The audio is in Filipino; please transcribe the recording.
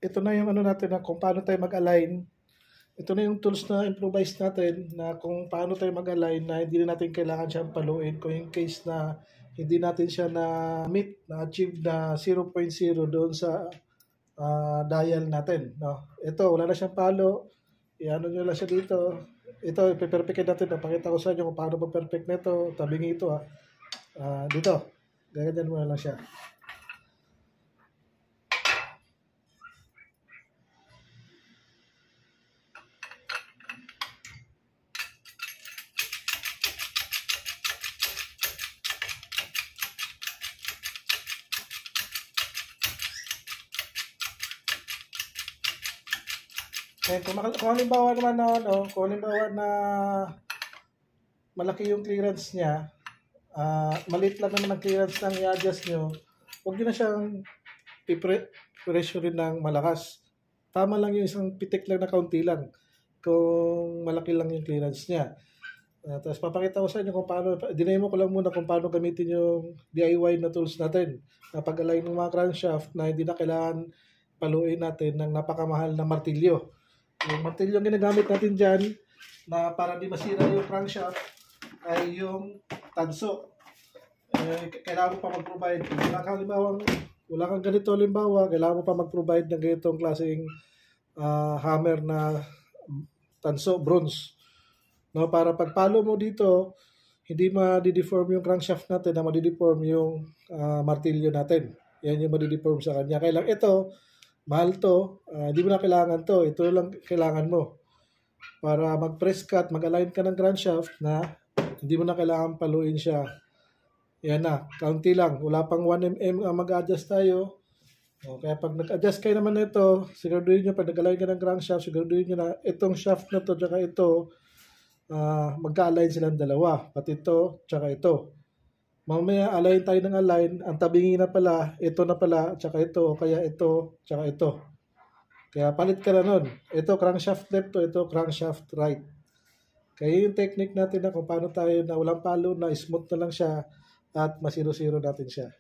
ito na yung ano natin na kung paano tayo mag-align. Ito na yung tools na improvise natin na kung paano tayo mag-align na hindi na natin kailangan siyang paluin kung yung case na hindi natin siya na-meet, na-achieve na 0.0 doon sa dial natin. No? Ito, wala na siyang palo. I-ano nyo lang siya dito. Ito, ipe-perfect natin. Napakita ko sa inyo kung paano mag-perfect nito. Tabingi ito. Dito. Ganyan mo na lang siya. Eh, kung halimbawa naman kung halimbawa na malaki yung clearance niya, maliit lang naman ang clearance ng i-adjust nyo, huwag nyo na siyang i-pressure ng malakas. Tama lang yung isang pitik lang na kaunti lang kung malaki lang yung clearance niya. Tapos papakita ko sa inyo kung paano, dinemo ko lang muna kung paano gamitin yung DIY na tools natin na pag-align ng mga crankshaft na hindi na kailangan paluin natin ng napakamahal na martilyo. Yung martilyo yung ginagamit natin dyan na para di masira yung crankshaft ay yung tanso. Kailangan mo pa mag-provide. Wala kang ganito halimbawa, kailangan mo pa mag-provide ng ganitong klaseng hammer na tanso, bronze. No, para pagpalo mo dito, hindi ma-deform yung crankshaft natin na ma-deform yung martilyo natin. Yan yung ma-deform sa kanya. Kaya lang ito, mahal to, hindi mo na kailangan to. Ito lang kailangan mo. Para mag-press cut, mag-align ka ng crankshaft na hindi mo na kailangan paluin siya. Yan na, kaunti lang. Wala pang 1mm mag-adjust tayo. Kaya pag nag-adjust kayo naman nito, siguraduhin nyo, pag nag-align ka ng crankshaft, siguraduhin nyo na itong shaft na to, tsaka ito, magka-align silang dalawa. Pati ito, tsaka ito. Mamaya, align tayo ng align. Ang tabingi na pala, ito na pala, tsaka ito, kaya ito, tsaka ito. Kaya palit ka na nun. Ito, crankshaft left to, ito, crankshaft right. Kaya yung technique natin na kung paano tayo na walang palo, na smooth na lang siya, at masiro-siro natin siya.